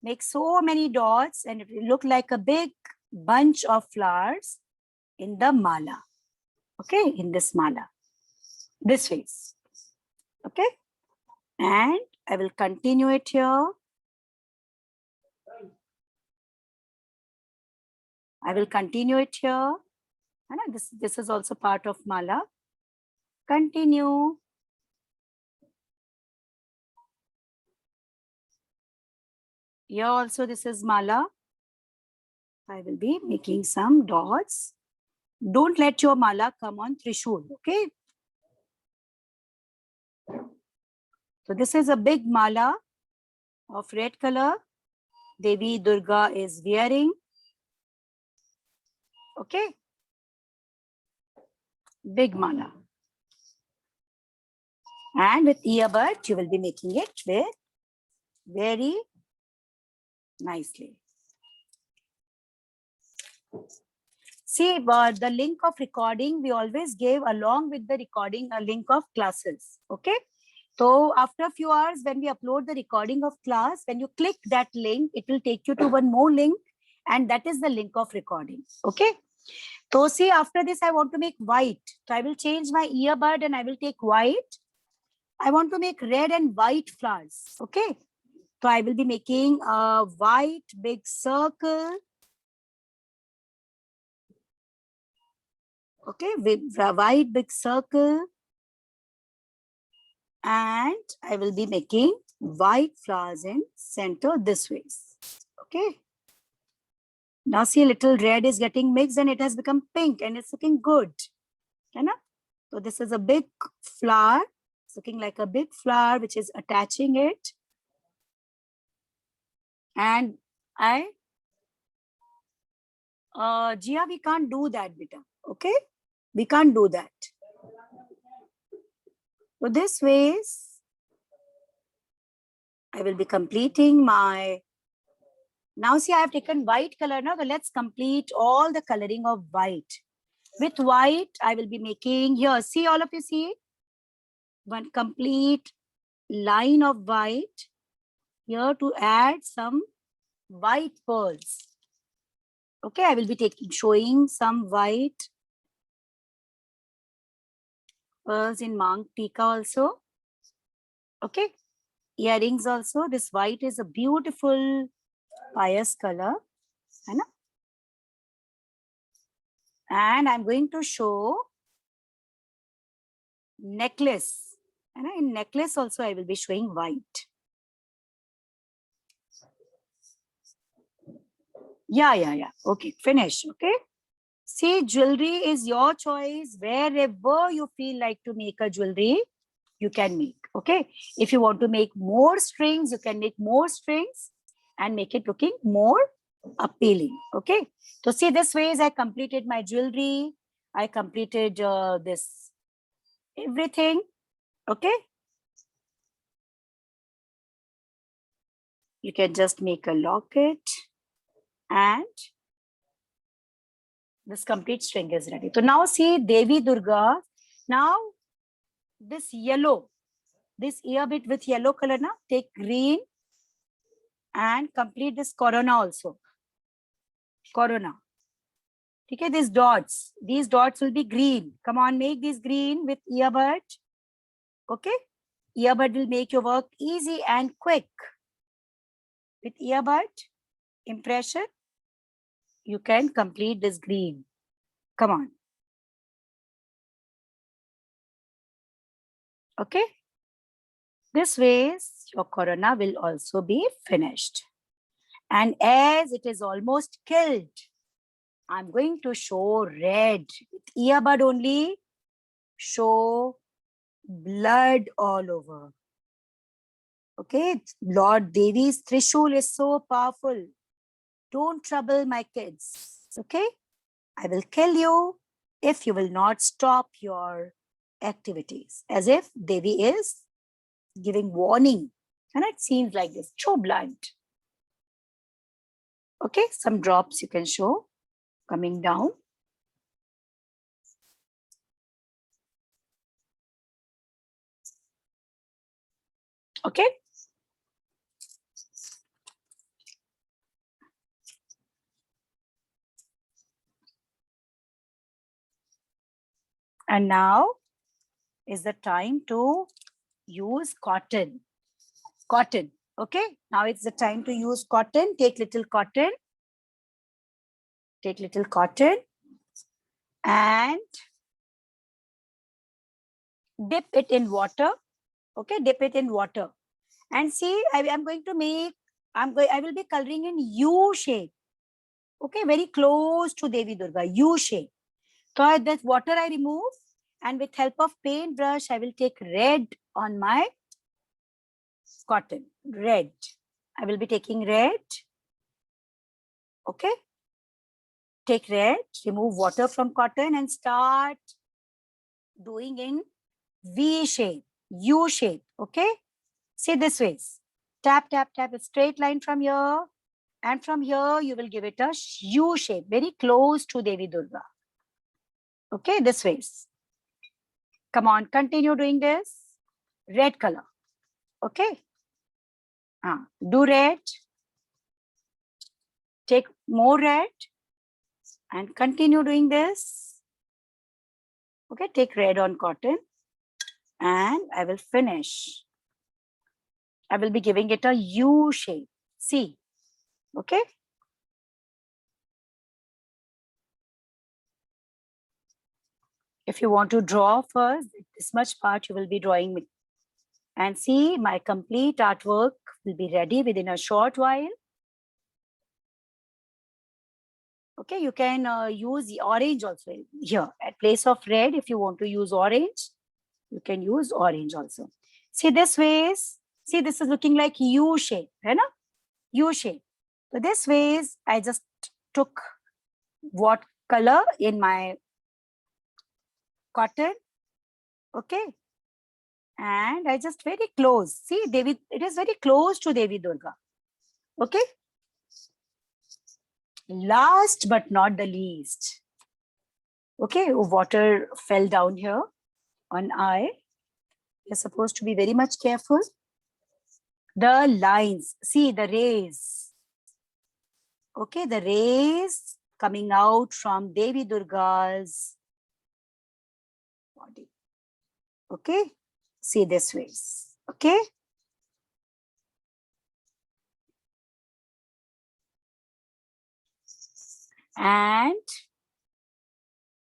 Make so many dots and it will look like a big bunch of flowers in the mala. Okay, in this mala. This ways. Okay. And I will continue it here. I will continue it here. And this is also part of mala. Continue. Here also this is mala. I will be making some dots. Don't let your mala come on Trishul, okay? So this is a big mala of red color. Devi Durga is wearing. Okay? Big mala. And with earbud, you will be making it with very nicely. See, the link of recording, we always gave along with the recording a link of classes. Okay? So after a few hours, when we upload the recording of class, when you click that link, it will take you to one more link. And that is the link of recording. Okay? So see, after this, I want to make white. So I will change my earbud and I will take white. I want to make red and white flowers. Okay? So I will be making a white big circle. Okay, with a white big circle. And I will be making white flowers in center this way. Okay. Now see, a little red is getting mixed and it has become pink and it's looking good. You know? So this is a big flower. It's looking like a big flower which is attaching it. And Jia, we can't do that, beta. Okay? We can't do that. So this ways, I will be completing my. Now see, I have taken white color now. So let's complete all the coloring of white. With white, I will be making here. See, all of you see one complete line of white here to add some white pearls. Okay, I will be showing some white pearls in Mang Tika also. Okay, earrings also. This white is a beautiful pious color. And I'm going to show necklace. And in necklace also I will be showing white. Yeah. Okay, finish. Okay. See, jewelry is your choice. Wherever you feel like to make a jewelry, you can make. Okay. If you want to make more strings, you can make more strings and make it looking more appealing. Okay. So see, this way is I completed my jewelry. I completed this everything. Okay. You can just make a locket and this complete string is ready. So now see Devi Durga. Now this yellow, this ear bit with yellow color now, take green and complete this corona also. Corona. Okay, these dots will be green. Come on, make this green with earbud. Okay, earbud will make your work easy and quick. With earbud impression, you can complete this green. Come on. Okay, this way your corona will also be finished. And as it is almost killed, I'm going to show red. With earbud only, show blood all over. Okay, Lord Devi's Trishul is so powerful. Don't trouble my kids. Okay, I will kill you if you will not stop your activities. As if Devi is giving warning. And it seems like this, so blunt. Okay, some drops you can show coming down. Okay. And now is the time to use cotton. Cotton. Okay. Now it's the time to use cotton. Take little cotton. Take little cotton and dip it in water. Okay. Dip it in water. And see, I am going to make, I will be coloring in U shape. Okay. Very close to Devi Durga. U shape. So that water I remove. And with help of paintbrush, I will take red on my cotton. Red. I will be taking red. Okay. Take red, remove water from cotton and start doing in V shape, U shape. Okay. See this way. Tap, tap, tap. A straight line from here. And from here, you will give it a U shape, very close to Devi Durga. Okay, this way. Come on, continue doing this. Red color. Okay. Do red. Take more red and continue doing this. Okay, take red on cotton and I will finish. I will be giving it a U shape. See. Okay. If you want to draw first, this much part you will be drawing me. And see, my complete artwork will be ready within a short while. Okay, you can use the orange also here. At place of red, if you want to use orange, you can use orange also. See this ways. See, this is looking like U shape, right? U shape. So this ways, I just took what color in my cotton. Okay. And I just very close. See, Devi, it is very close to Devi Durga. Okay. Last but not the least. Okay, water fell down here on eye. You're supposed to be very much careful. The lines, see the rays. Okay, the rays coming out from Devi Durga's body. Okay, see this ways. Okay. And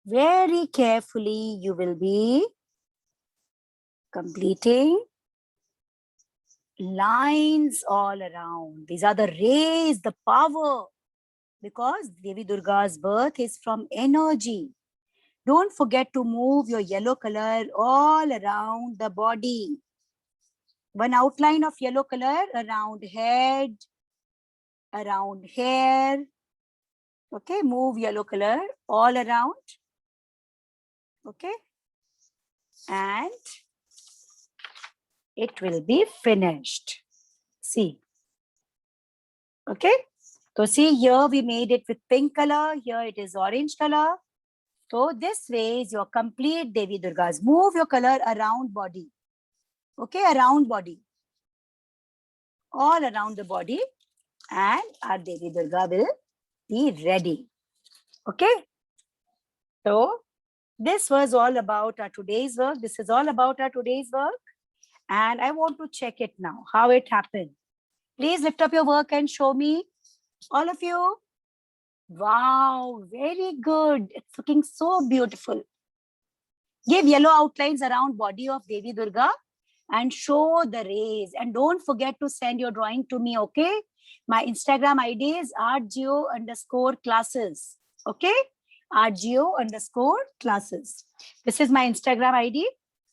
very carefully you will be completing lines all around. These are the rays, the power, because Devi Durga's birth is from energy. Don't forget to move your yellow color all around the body. One outline of yellow color around head, around hair. Okay, move yellow color all around. Okay, and it will be finished. See. Okay, so see here we made it with pink color. Here it is orange color. So this way is your complete Devi Durgas. Move your color around body. Okay, around body. All around the body. And our Devi Durga will be ready. Okay. So this was all about our today's work. This is all about our today's work. And I want to check it now, how it happened. Please lift up your work and show me, all of you. Wow, very good. It's looking so beautiful. Give yellow outlines around body of Devi Durga and show the rays. And don't forget to send your drawing to me, okay? My Instagram ID is rgo_classes, okay? rgo_classes. This is my Instagram ID.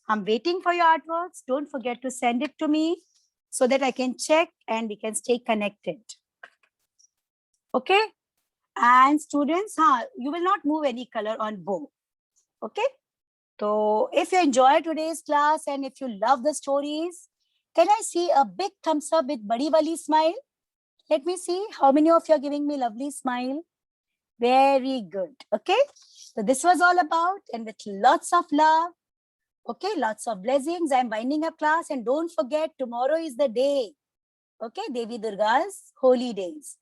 I'm waiting for your artworks. Don't forget to send it to me so that I can check and we can stay connected. Okay? And students, you will not move any color on bow. Okay? So if you enjoy today's class and if you love the stories, can I see a big thumbs up with Badi Wali smile? Let me see how many of you are giving me lovely smile. Very good. Okay. So this was all about, and with lots of love. Okay. Lots of blessings. I'm winding up class, and don't forget tomorrow is the day. Okay. Devi Durga's holy days.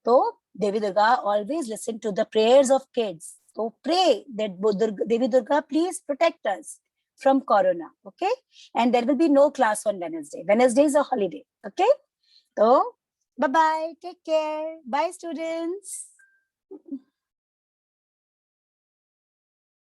So Devi Durga always listen to the prayers of kids. So pray that Devi Durga, please protect us from Corona. Okay. And there will be no class on Wednesday. Wednesday is a holiday. Okay. So bye-bye. Take care. Bye, students.